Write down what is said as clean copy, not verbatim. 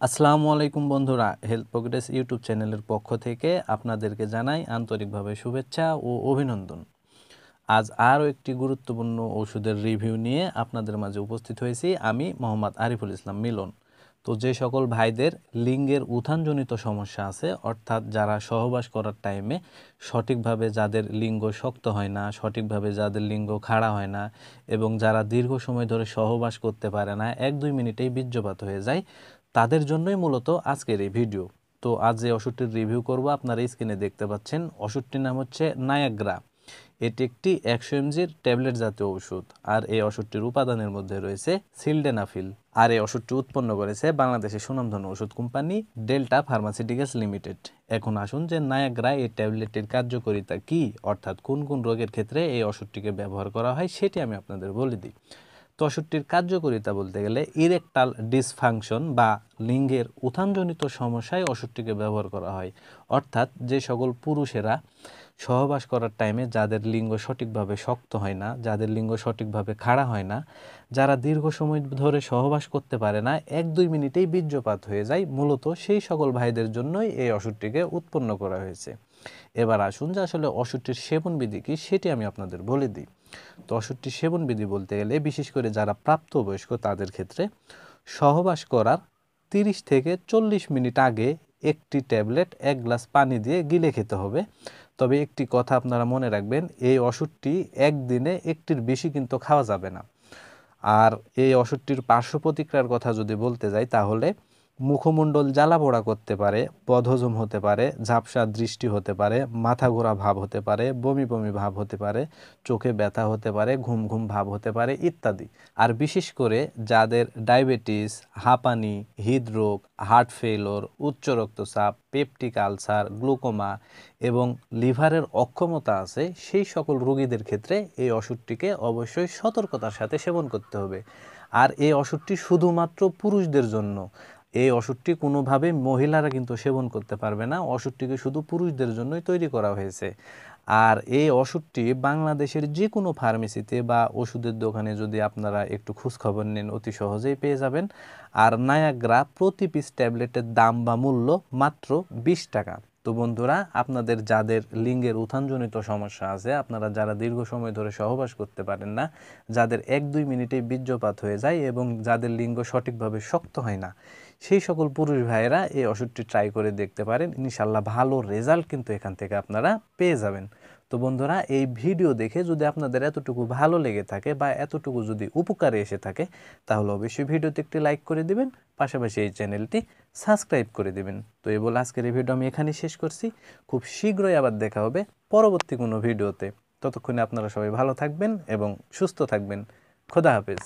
আসসালামু আলাইকুম বন্ধুরা, হেলথ প্রোগ্রেস ইউটিউব চ্যানেলের পক্ষ থেকে আপনাদেরকে জানাই আন্তরিকভাবে শুভেচ্ছা ও অভিনন্দন। আজ আরও একটি গুরুত্বপূর্ণ ওষুধের রিভিউ নিয়ে আপনাদের মাঝে উপস্থিত হয়েছি। আমি মোহাম্মদ আরিফুল ইসলাম মিলন। তো যে সকল ভাইদের লিঙ্গের উত্থানজনিত সমস্যা আছে, অর্থাৎ যারা সহবাস করার টাইমে সঠিকভাবে যাদের লিঙ্গ শক্ত হয় না, সঠিকভাবে যাদের লিঙ্গ খাড়া হয় না এবং যারা দীর্ঘ সময় ধরে সহবাস করতে পারে না, 1-2 মিনিটেই বীর্যপাত হয়ে যায়, তাদের জন্যই মূলত আজকের এই ভিডিও। তো আজ যে ওষুধটির রিভিউ করব আপনারা স্ক্রিনে দেখতে পাচ্ছেন। ওষুধটির নাম হচ্ছে নায়াগ্রা। এটি একটি 100 mg ট্যাবলেট জাতীয় ওষুধ, আর এই ওষুধটির উপাদানের মধ্যে রয়েছে সিলডেনাফিল। আর এই ওষুধটি উৎপন্ন করেছে বাংলাদেশের সুনামধন্য ওষুধ কোম্পানি ডেল্টা ফার্মাসিউটিক্যালস লিমিটেড। এখন আসুন যে নায়াগ্রা এই ট্যাবলেটের কার্যকারিতা কি, অর্থাৎ কোন কোন রোগের ক্ষেত্রে এই ওষুধটিকে ব্যবহার করা হয় সেটি আমি আপনাদের বলে দিই। তো ওষুধটির কার্যকারিতা বলতে গেলে ইরেকটাল ডিসফাংশন বা লিঙ্গের উত্থানজনিত সমস্যায় ওষুধটিকে ব্যবহার করা হয়। অর্থাৎ যে সকল পুরুষেরা সহবাস করার টাইমে যাদের লিঙ্গ সঠিকভাবে শক্ত হয় না, যাদের লিঙ্গ সঠিকভাবে খাড়া হয় না, যারা দীর্ঘ সময় ধরে সহবাস করতে পারে না, 1-2 মিনিটেই বীর্যপাত হয়ে যায়, মূলত সেই সকল ভাইদের জন্যই এই ওষুধটিকে উৎপন্ন করা হয়েছে। এবার আসুন যে আসলে ওষুধটির সেবনবিধি কী সেটি আমি আপনাদের বলে দিই। তো ওষুধটির সেবনবিধি বলতে গেলে বিশেষ করে যারা প্রাপ্তবয়স্ক তাদের ক্ষেত্রে সহবাস করার 30 থেকে 40 মিনিট আগে একটি ট্যাবলেট 1 গ্লাস পানি দিয়ে গিলে খেতে হবে। তবে একটি কথা আপনারা মনে রাখবেন, এই ওষুধটি একদিনে একটির বেশি কিন্তু খাওয়া যাবে না। আর এই ওষুধটির পার্শ্ব প্রতিক্রিয়ার কথা যদি বলতে যাই, তাহলে মুখমণ্ডল জ্বালাপোড়া করতে পারে, বদহজম হতে পারে, ঝাপসা দৃষ্টি হতে পারে, মাথা ঘোরা ভাব হতে পারে, বমি বমি ভাব হতে পারে, চোখে ব্যথা হতে পারে, ঘুম ঘুম ভাব হতে পারে ইত্যাদি। আর বিশেষ করে যাদের ডায়াবেটিস, হাঁপানি, হৃদরোগ, হার্ট ফেইলর, উচ্চ রক্তচাপ, পেপটিক আলসার, গ্লুকোমা এবং লিভারের অক্ষমতা আছে, সেই সকল রোগীদের ক্ষেত্রে এই ওষুধটিকে অবশ্যই সতর্কতার সাথে সেবন করতে হবে। আর এই ওষুধটি শুধুমাত্র পুরুষদের জন্য। এই ওষুধটি কোনোভাবে মহিলারা কিন্তু সেবন করতে পারবে না। ওষুধটিকে শুধু পুরুষদের জন্যই তৈরি করা হয়েছে। আর এই ওষুধটি বাংলাদেশের যে কোনো ফার্মেসিতে বা ওষুধের দোকানে যদি আপনারা একটু খোঁজখবর নেন, অতি সহজেই পেয়ে যাবেন। আর নায়াগ্রা প্রতি পিস ট্যাবলেটের দাম বা মূল্য মাত্র 20 টাকা। তো বন্ধুরা, আপনাদের যাদের লিঙ্গের উত্থানজনিত সমস্যা আছে, আপনারা যারা দীর্ঘ সময় ধরে সহবাস করতে পারেন না, যাদের 1-2 মিনিটেই বীর্যপাত হয়ে যায় এবং যাদের লিঙ্গ সঠিকভাবে শক্ত হয় না, সেই সকল পুরুষ ভাইয়েরা এই ওষুধটি ট্রাই করে দেখতে পারেন। ইনশাল্লাহ ভালো রেজাল্ট কিন্তু এখান থেকে আপনারা পেয়ে যাবেন। তো বন্ধুরা, এই ভিডিও দেখে যদি আপনাদের এতটুকু ভালো লেগে থাকে বা এতটুকু যদি উপকারে এসে থাকে, তাহলে অবশ্যই ভিডিওতে একটি লাইক করে দিবেন, পাশাপাশি এই চ্যানেলটি সাবস্ক্রাইব করে দিবেন। তো এই বলে আজকের এই ভিডিও আমি এখানেই শেষ করছি। খুব শীঘ্রই আবার দেখা হবে পরবর্তী কোনো ভিডিওতে। ততক্ষণে আপনারা সবাই ভালো থাকবেন এবং সুস্থ থাকবেন। খোদা হাফেজ।